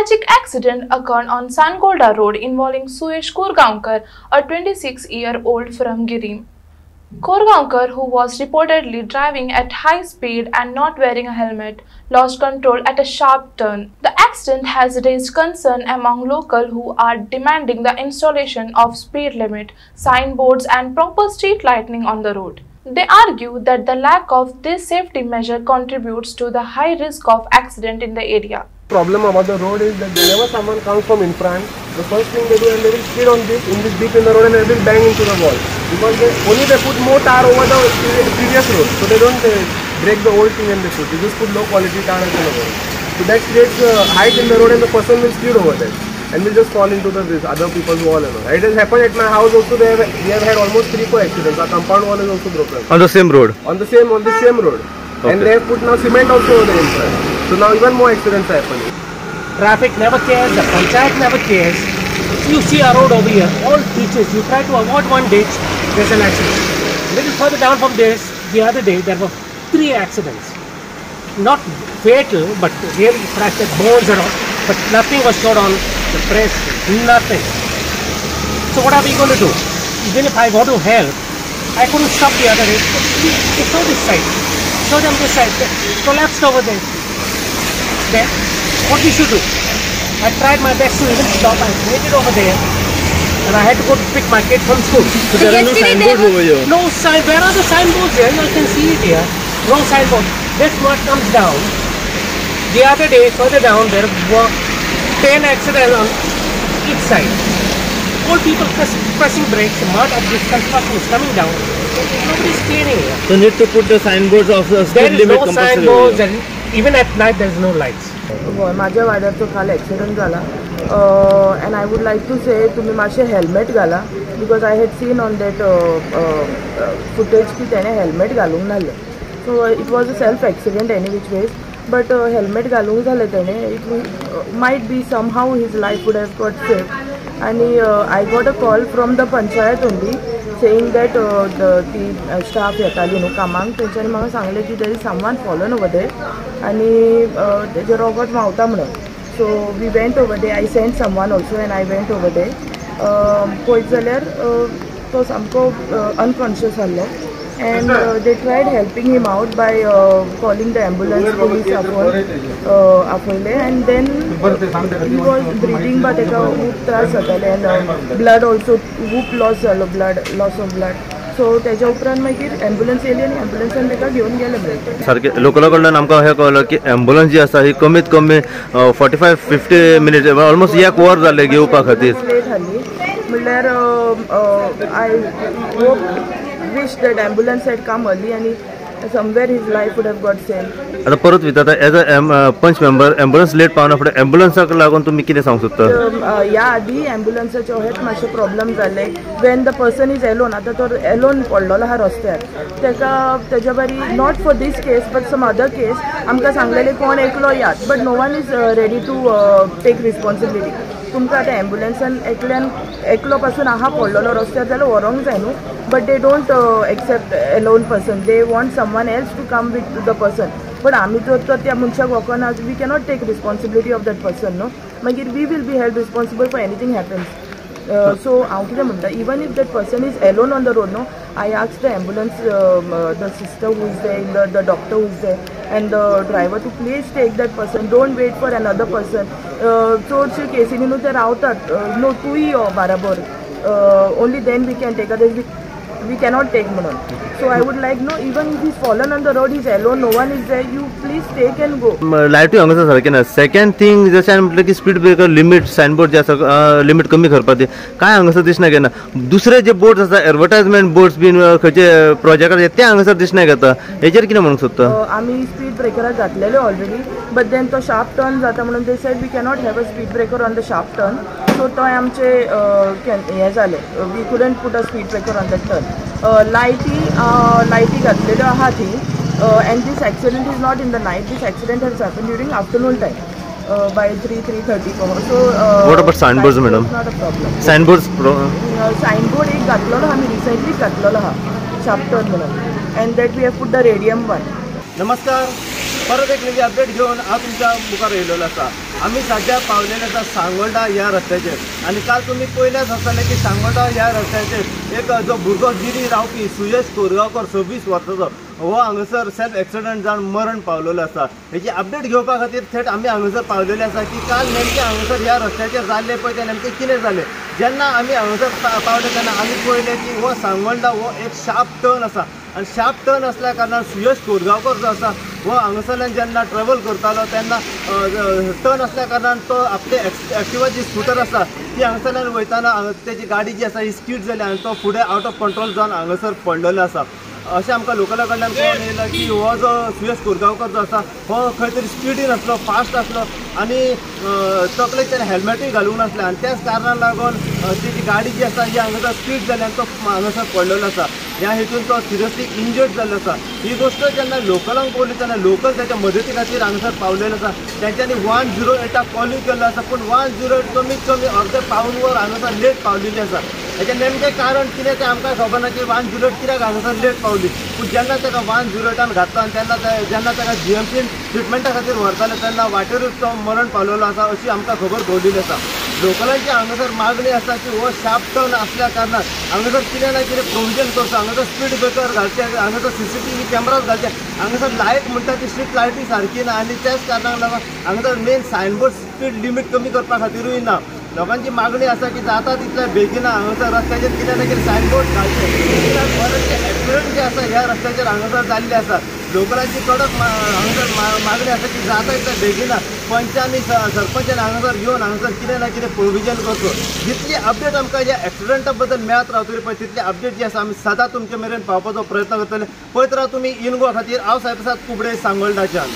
tragic accident occurred on Sangolda Road involving Suyesh Korgaonkar, a 26-year-old from Girim. Korgaonkar, who was reportedly driving at high speed and not wearing a helmet, lost control at a sharp turn. The accident has raised concern among locals who are demanding the installation of speed limit, signboards and proper street lighting on the road. They argue that the lack of this safety measure contributes to the high risk of accident in the area. Problem about the road is that whenever someone comes from in front, the first thing they do is they will speed on this deep in the road and they will bang into the wall. Because they put more tar over the previous road, so they don't break the old thing and they just put low quality tar into the road. So that creates height in the road and the person will speed over there and will just fall into this other people's wall and all. It has happened at my house also. We have had almost 3-4 accidents. Our compound wall is also broken. On the same road? On the same road. Okay. And they have put now cement also over there inside. So now even more accidents are happening. Traffic never cares, the panchayat never cares. You see a road over here, all ditches. You try to avoid one ditch, there's an accident. A little further down from this, the other day there were 3 accidents. Not fatal, but really fractured bones and all. But nothing was showed on the press, nothing. So what are we going to do? Even if I want to help, I couldn't stop the other day. Show this side. Show them this side. They collapsed over there. Then, what we should do? I tried my best to even stop. I waited over there. And I had to go to pick my kid from school. So there are no signboards over here? No sign. Where are the signboards here? You can see it here. No signboard. This mud comes down. The other day, further down, there were 10 accidents on each side. All people pressing brakes. The mud of this construction is coming down. Nobody is cleaning it. So need to put the signboards of the speed limit compulsory. There is no signboards and even at night there is no lights. माझ्या वाड्याचो काल accident झाला and I would like to say तुम्ही मातशें helmet घाला because I had seen on that footage की त्याने helmet घालूंक नासलें. So it was a self accident any which ways, but helmet घालूंक जालें त्याने, it might be somehow his life would have got saved. And I got a call from the panchayat only saying that the staff येताली न्हू कामांक, तेंच्यांनी म्हाका सांगलें की there is someone fallen over there आनी तेजे रोगोट व्हांवता म्हणून. So we went over there. I sent someone also and I went over there. पळयत जाल्यार तो सामको unconscious आसलो and they tried helping him out by calling the ambulance, police afole, and then he was breathing but तेका खूब त्रास जाताले and blood also खूब loss of blood. सो त्याच्या उपरांत मागीर ॲम्ब्युलन्स येयली आनी ॲम्ब्युलन्सान ताका घेवन गेले बरें. सारकें लोकला कडल्यान आमकां हें कळ्ळें की ॲम्ब्युलन्स जी आसा ही कमीत कमी 45-50 मिनिट ऑलमोस्ट 1 वर जाले घेवपा खातीर. लेट जाली म्हणल्यार आय wish that ambulance had come early and somewhere his life would have got saved. आता परत विचारता as a panch member ambulance late पावना फुडें ॲम्ब्युलन्साक लागून तुमी कितें सांगूंक सोदता? ह्या आदी ॲम्ब्युलन्साचे हेच मातशे प्रॉब्लम जाले when the person is alone. आतां तो एलोन पडलेलो आहा रस्त्यार, तेका तेज्या बारी not for this case but some other case आमकां सांगलेलें कोण एकलो यात but no one is ready to take responsibility. तुमकां आतां ॲम्ब्युलन्सान एकलो पासून आहा पडलेलो रस्त्यार जाल्यार व्हरोंक जाय न्हू, but they don't accept alone person. They want someone else to come with the person. But आमी जर त्या मनशाक वचोना we cannot take responsibility of that person न्हू. मागीर we will be held responsible for anything happens. So हांव कितें म्हणटा, even if that person is alone on the road न्हू, I ask the ambulance the sister who is there, the doctor who is there and the driver to please take that person. Don't wait for another person. चडशे केसीनी न्हू ते रावतात, no तूंय यो बाराबर, only then we can take others. We cannot take म्हणून. So I would like no, even if he's fallen on the road, he's alone, no one is there, you please take and go. लायटी हांगासर सारकें ना. Second thing जशें हांवें म्हटलें की speed breaker limit signboard जे आसा लिमीट कमी करपाची कांय हांगासर दिसना घेना. दुसरे जे बोर्ड्स आसा एडवर्टायजमेंट बोर्ड्स बीन खंयचे प्रोजेक्ट ते हांगासर दिसना घेता. हेजेर कितें म्हणूंक सोदता? आमी स्पीड ब्रेकराक घातलेले ऑलरेडी, बट देन तो शार्प टर्न जाता म्हणून they said we cannot have a speed breaker on the sharp turn. So तो आमचे हें जालें, we couldn't put a speed breaker on that turn. लायटी घातलेल्यो आहा थी and this accident is not in the night. This accident has happened during afternoon time by 3:30. So what about signboards, madam? Not a problem. Signboards signboard एक घातलेलो आमी recently घातलेलो आहा शाफ्टर म्हणून and that we have put the radium one. नमस्कार, परत एक नवी update घेऊन आज तुमच्या मुखार येयलेलो आसा. आम्ही सध्या पावलेले आसा सांगोळडा ह्या रस्त्याचेर आणि काल तुम्ही पयलेच आसतले की सांगोळडा ह्या रस्त्याचेर एक जो भुरगो गिरी रावपी सुयश कोरगांवकर 26 वर्साचो हो हांगासर सेल्फ एक्सिडेंट जावन मरण पावलेलो आसा. हेची अपडेट घेवपा खातीर थेट आमी हांगासर पावलेले आसा की काल नेमकें हांगासर ह्या रस्त्याचेर जाल्ले पळय तें नेमकें कितें जालें. जेन्ना आमी हांगासर पावले तेन्ना आमी पळयलें की हो सांगोळडा हो एक शार्प टर्न आसा आणि शार्प टर्न असल्या कारणान सुयश कोरगांवकर जो आसा हो हांगासरल्यान जेन्ना ट्रॅव्हल करतालो तेन्ना टर्न असल्या कारणान तो आपले एक्टिवा जी स्कूटर आसा ती हांगासरल्यान वयताना तेजी गाडी जी आसा ही स्पीड जाली आनी तो फुडें आउट ऑफ कंट्रोल जावन हांगासर पडलेलो आसा. अशें आमकां लोकला कडल्यान कळून येयलां की हो जो सुयश कोरगांवकर जो आसा हो खंय तरी स्पिडीन आसलो, फास्ट आसलो आनी तकलेक तेणें हेल्मेटूय घालूंक नासलें आनी त्याच कारणान लागून तेजी गाडी जी आसा ही हांगासर स्पीड जाली आनी तो हांगासर पडलेलो आसा. ह्या हेतून तो सिरियसली इंजर्ड जाल्लो आसा. ही गोश्ट जेन्ना लोकलांक पळयली तेन्ना लोकल त्याच्या मदती खातीर हांगासर पावलेलो आसा. तेंच्यांनी 108 कॉल केल्लो आसा पूण 108 कमीत कमी अर्दे पाऊण वर हांगासर लेट पावलेली आसा. हेचें नेमकें कारण कितें तें आमकां खबर ना की 108 कित्याक हांगासर लेट पावली. पूण जेन्ना ताका 108 घातलो आनी जेन्ना ताका GMCन ट्रिटमेंटा खातीर व्हरताले तेन्ना वाटेरूच तो मरण पावलेलो आसा अशी आमकां खबर दवरलेली आसा. लोकलांची हांगासर मागणी आसा की हो शार्प टर्न असल्या कारणान हांगासर कितें ना कितें प्रोविजन करचो. हांगासर स्पीड ब्रेकर घालचे, हांगासर CCTV कॅमेराज घालचे, हांगासर लायट म्हणटा ती स्ट्रीट लायटी सारकी ना आनी त्याच कारणाक लागून हांगासर मेन सायनबोर्ड स्पीड लिमीट कमी करपा खातीरूय ना. लोकांची मागणी आसा की जाता तितल्या बेगीना हांगासर रस्त्याचेर कितें ना कितें सायनबोर्ड घालचे. कित्याक बरेचशे एक्सिडेंट जे आसा ह्या रस्त्याचेर हांगासर जाल्ले आसा. लोकलांची कडक हांगासर मागणी आसा की जाता तितल्या बेगीना पंचांनी सरपंचान हांगासर येवन हांगासर कितें ना कितें प्रोविजन करचो. जितली अपडेट आमकां ह्या एक्सिडेंटा बद्दल मेळत रावतली पळय तितली अपडेट जी आसा आमी सदां तुमचे मेरेन पावपाचो प्रयत्न करतले. पळयत राव तुमी इन गोवा खातीर हांव सायप्रसाद कुबडे सांगोळडाच्यान.